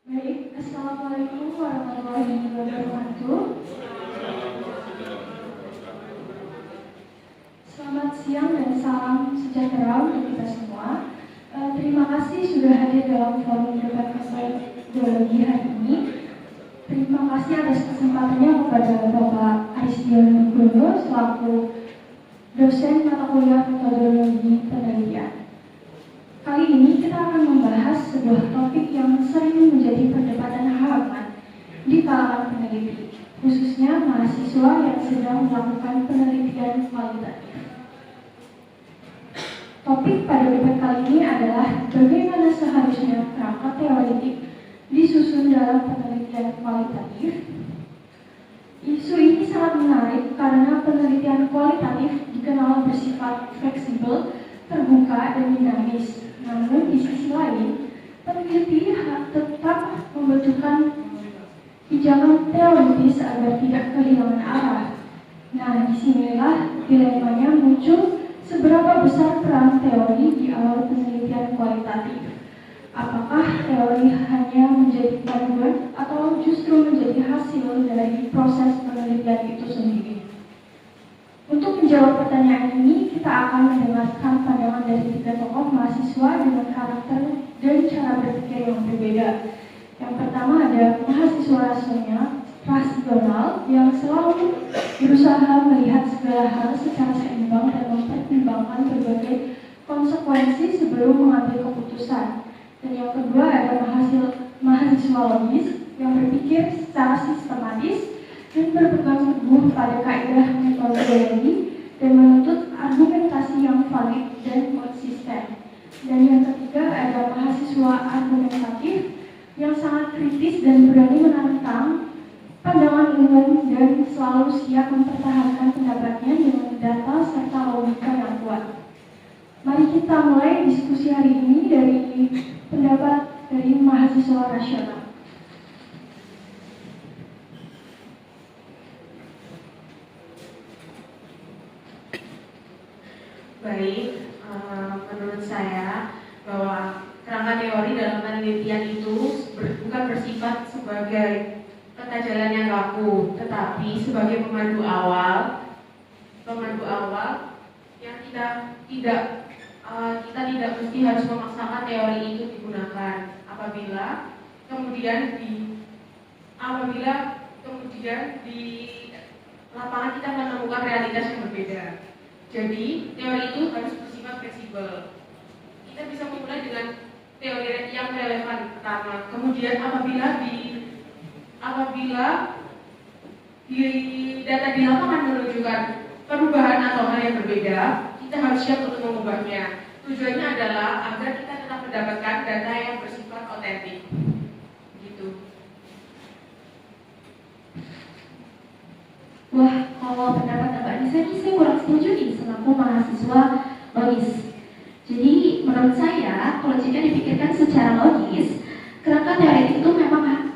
Baik, Assalamualaikum warahmatullahi wabarakatuh. Selamat siang dan salam sejahtera untuk kita semua. Terima kasih sudah hadir dalam forum debat metodologi hari ini. Terima kasih atas kesempatannya kepada Bapak Aristion Nugroho selaku dosen mata kuliah metodologi penelitian. Kali ini kita akan membahas sebuah topik yang sering menjadi perdebatan hangat di kalangan peneliti, khususnya mahasiswa yang sedang melakukan penelitian kualitatif. Topik pada debat kali ini adalah bagaimana seharusnya kerangka teoretik disusun dalam penelitian kualitatif. Isu ini sangat menarik karena penelitian kualitatif dikenal bersifat fleksibel, terbuka, dan dinamis. Namun di sisi lain, peneliti tetap membutuhkan pijakan teoritis agar tidak kehilangan arah. Nah, disinilah dilemanya muncul, seberapa besar peran teori di awal penelitian kualitatif. Apakah teori hanya menjadi panduan atau justru menjadi hasil dari proses penelitian itu sendiri? Untuk menjawab pertanyaan ini, kita akan mendengarkan pandangan dari tiga tokoh mahasiswa dengan karakter dan cara berpikir yang berbeda. Yang pertama ada mahasiswa rasional yang selalu berusaha melihat segala hal secara seimbang dan mempertimbangkan berbagai konsekuensi sebelum mengambil keputusan. Dan yang kedua ada mahasiswa logis yang berpikir secara sistematis dan berpegang teguh pada kaidah metodologi dan menuntut argumentasi yang valid dan konsisten. Dan yang ketiga ada mahasiswa argumentatif yang sangat kritis dan berani menantang pandangan umum dan selalu siap mempertahankan pendapatnya dengan data serta logika yang kuat. Mari kita mulai diskusi hari ini dari pendapat dari mahasiswa rasional. Baik, menurut saya bahwa kerangka teori dalam penelitian itu bukan bersifat sebagai peta jalan yang kaku, tetapi sebagai pemandu awal yang kita tidak mesti harus memaksakan teori itu digunakan apabila kemudian di lapangan kita menemukan realitas yang berbeda. Jadi teori itu harus bersifat fleksibel. Kita bisa memulai dengan teori yang relevan pertama. Kemudian apabila di data di lapangan menunjukkan perubahan atau hal yang berbeda, kita harus siap untuk mengubahnya. Tujuannya adalah agar kita tetap mendapatkan data yang bersifat otentik. Gitu. Wah, kalau pendapat Mbak Nisa ini saya kurang setuju nih selaku mahasiswa logis. Jadi menurut saya, kalau jika dipikirkan secara logis, kerangka teori itu memang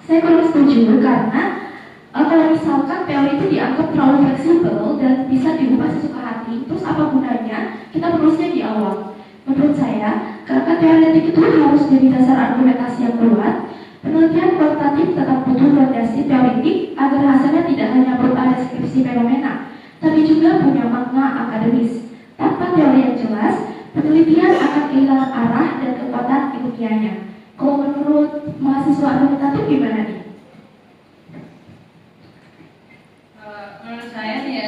saya kurang setuju karena kalau misalkan teori itu dianggap terlalu fleksibel dan bisa diubah sesuka hati, terus apa gunanya kita menulisnya di awal? Menurut saya, kerangka teoretik itu harus jadi dasar argumentasi yang kuat. Penelitian kualitatif tetap butuh fondasi teoretik agar hasilnya tidak hanya berupa deskripsi fenomena, tapi juga punya makna akademis. Tanpa teori yang jelas, penelitian akan kehilangan arah dan kekuatan ilmiahnya. Kalau menurut mahasiswa argumentatif gimana nih? Menurut saya ya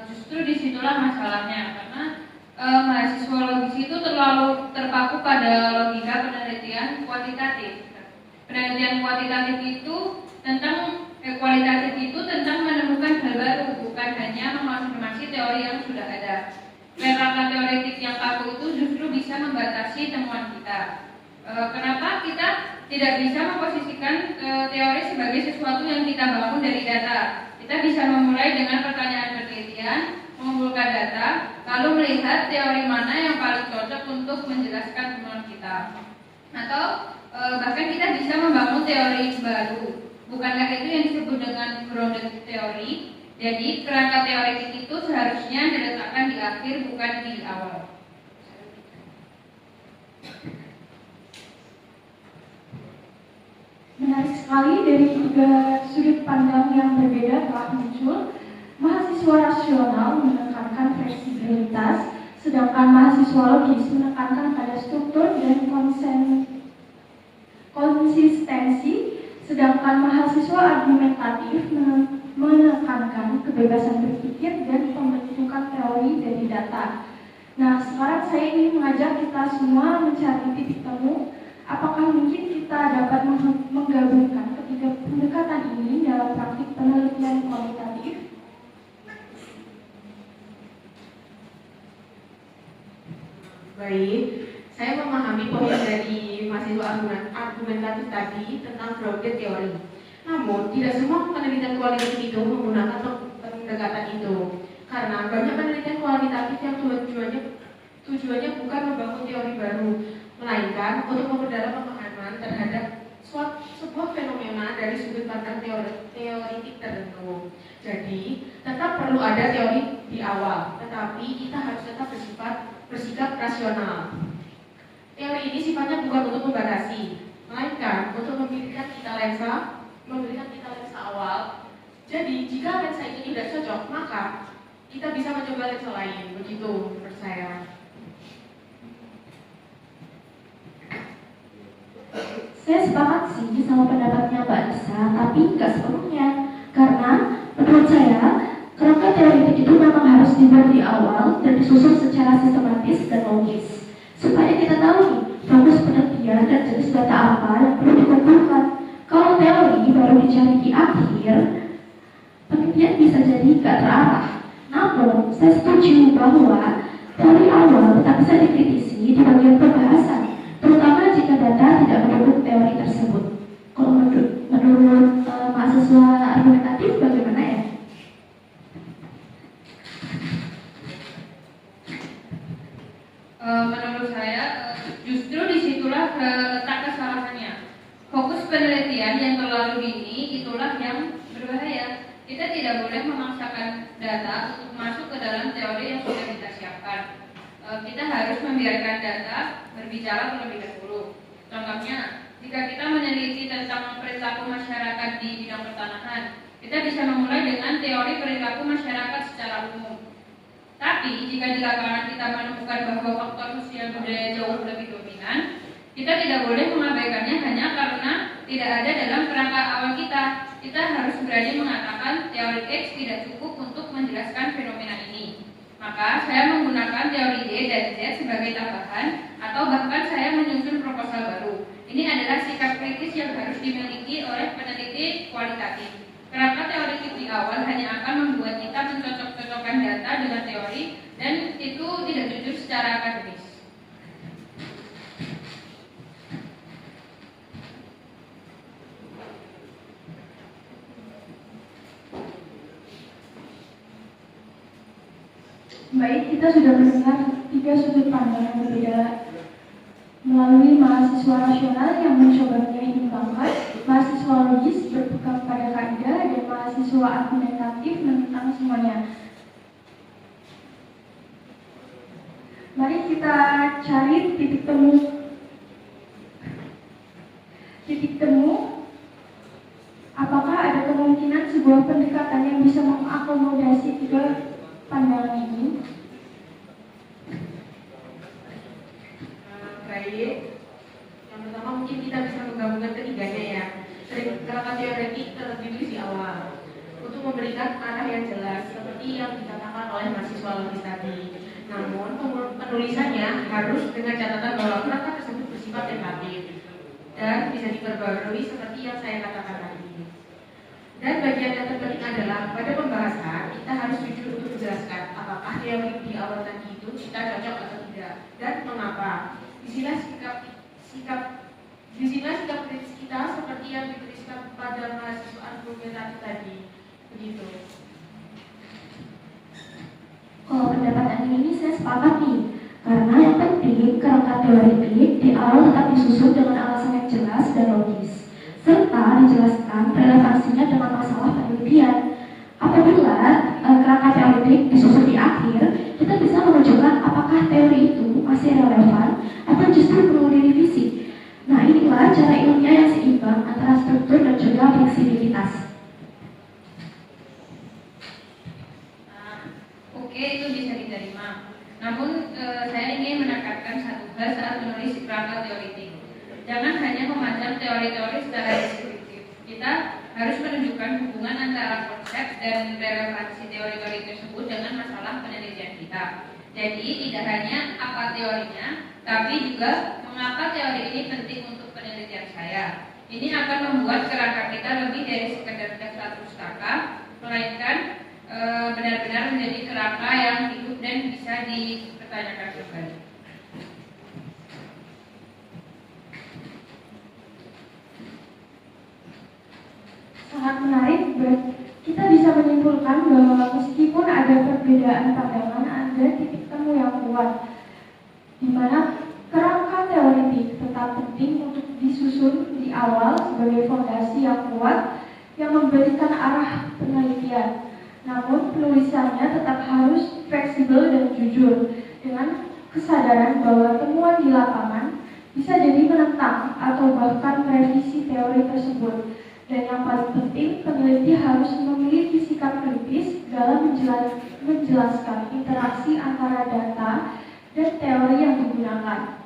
justru disitulah masalahnya karena mahasiswa logis itu terlalu terpaku pada logika penelitian kuantitatif. Penelitian kualitatif itu tentang menemukan hal baru, bukan hanya mengkonfirmasi teori yang sudah ada. Kerangka teoretik yang kaku itu justru bisa membatasi temuan kita. Kenapa kita tidak bisa memposisikan teori sebagai sesuatu yang kita bangun dari data? Kita bisa memulai dengan pertanyaan penelitian, mengumpulkan data, lalu melihat teori mana yang paling cocok untuk menjelaskan temuan kita. Atau bahkan kita bisa membangun teori baru. Bukankah itu yang disebut dengan grounded teori? Jadi kerangka teoretik itu seharusnya diletakkan di akhir, bukan di awal. Menarik sekali dari tiga sudut pandang yang berbeda telah muncul. Mahasiswa rasional menekankan fleksibilitas, sedangkan mahasiswa logis menekankan pada struktur dan konsistensi, sedangkan mahasiswa argumentatif menekankan kebebasan berpikir dan pembentukan teori dari data. Nah, sekarang saya ingin mengajak kita semua mencari titik temu. Apakah mungkin kita dapat menggabungkan ketiga pendekatan ini dalam praktik penelitian kualitatif? Baik, saya memahami poin dari mahasiswa argumentatif tadi tentang grounded teori. Namun, tidak semua penelitian kualitatif itu menggunakan pendekatan itu. Karena banyak penelitian kualitatif yang tujuannya bukan membangun teori baru, melainkan untuk memperdalam pemahaman terhadap sebuah fenomena dari sudut pandang teoritik tertentu. Jadi, tetap perlu ada teori di awal, tetapi kita harus tetap bersikap rasional. Teori ini sifatnya bukan untuk membatasi, melainkan untuk memberikan kita lensa awal. Jadi, jika lensa itu tidak cocok, maka kita bisa mencoba lensa lain. Begitu menurut saya. Saya sepakat sih sama pendapatnya Mbak Lisa, tapi nggak sepenuhnya. Karena menurut saya, kerangka teoritik itu memang harus dibuat di awal dan disusun secara sistematis dan logis. Supaya kita tahu nih, fokus penelitian dan jenis data apa yang perlu dikumpulkan. Kalau teori baru dicari di akhir, penelitian bisa jadi nggak terarah. Namun, saya setuju bahwa teori awal tetap bisa dikritisi di bagian pembahasan, terutama jika data tidak mendukung teori tersebut. Kalau menurut mahasiswa argumentatif bagaimana ya? Menurut saya, justru disitulah letak kesalahannya. Fokus penelitian yang terlalu dini itulah yang berbahaya. Kita tidak boleh memaksakan data untuk masuk ke dalam teori yang sudah kita siapkan. Kita harus membiarkan data berbicara terlebih dahulu. Contohnya, jika kita meneliti tentang perilaku masyarakat di bidang pertanahan, kita bisa memulai dengan teori perilaku masyarakat secara umum. Tapi, jika di lapangan kita menemukan bahwa faktor sosial budaya jauh lebih dominan, kita tidak boleh mengabaikannya hanya karena tidak ada dalam kerangka awal kita. Kita harus berani mengatakan teori X tidak cukup untuk menjelaskan fenomena ini. Maka saya menggunakan teori Y dan Z sebagai tambahan, atau bahkan saya menyusun proposal baru. Ini adalah sikap kritis yang harus dimiliki oleh peneliti kualitatif. Kerangka teoritik di awal hanya akan membuat kita mencocok-cocokkan data dengan teori, dan itu tidak jujur secara akademis. Baik, kita sudah mendengar tiga sudut pandang yang berbeda melalui mahasiswa rasional yang mencoba menyeimbangkan, mahasiswa logis berpegang pada kaidah, dan mahasiswa argumentatif menentang semuanya. Mari kita cari titik temu. Apakah ada kemungkinan sebuah pendekatan yang bisa mengakomodasi tiga pandangan ini? Baik, yang pertama mungkin kita bisa menggabungkan ketiganya ya. Kerangka teoretik terlebih dulu di awal untuk memberikan arah yang jelas seperti yang dikatakan oleh mahasiswa logis tadi. Namun penulisannya harus dengan catatan bahwa kerangka tersebut bersifat tentatif dan bisa diperbarui seperti yang saya katakan tadi. Dan bagian yang terpenting adalah pada pembahasan kita harus jujur untuk menjelaskan apakah teori di awal tadi itu kita cocok atau tidak dan mengapa. Disinilah sikap kritis kita seperti yang dituliskan pada mahasiswa argumentatif tadi. Begitu. Kalau pendapatan ini saya sepakat nih, karena yang penting kerangka teoritik di awal tetap disusun dengan alasan yang jelas dan logis, serta dijelaskan relevansinya dengan masalah penelitian. Apabila kerangka teoritik disusun di akhir, kita bisa menunjukkan apakah teori itu masih relevan atau justru perlu direvisi. Nah, inilah cara ilmiah yang seimbang antara struktur dan juga fleksibilitas. Oke, itu bisa diterima. Namun saya ingin menekankan satu hal saat menulis kerangka teoritik. Jangan hanya memandang teori-teori secara deskriptif. Kita harus menunjukkan hubungan antara konsep dan relevansi teori-teori tersebut dengan masalah penelitian kita. Jadi tidak hanya apa teorinya, tapi juga mengapa teori ini penting untuk penelitian saya. Ini akan membuat kerangka kita lebih dari sekedar daftar pustaka, melainkan benar-benar menjadi kerangka yang hidup dan bisa dipertanyakan kembali. Sangat menarik, kita bisa menyimpulkan bahwa meskipun ada perbedaan pandangan, ada titik temu yang kuat, di mana kerangka teoritik tetap penting untuk disusun di awal sebagai fondasi yang kuat yang memberikan arah penelitian. Namun penulisannya tetap harus fleksibel dan jujur, dengan kesadaran bahwa temuan di lapangan bisa jadi menentang atau bahkan merevisi teori tersebut. Dan yang paling penting, peneliti harus memiliki sikap kritis dalam menjelaskan interaksi antara data dan teori yang digunakan.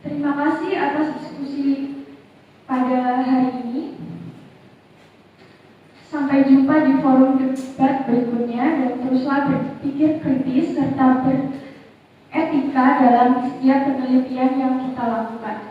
Terima kasih atas diskusi pada hari ini. Sampai jumpa di forum debat berikutnya, dan teruslah berpikir kritis serta beretika dalam setiap penelitian yang kita lakukan.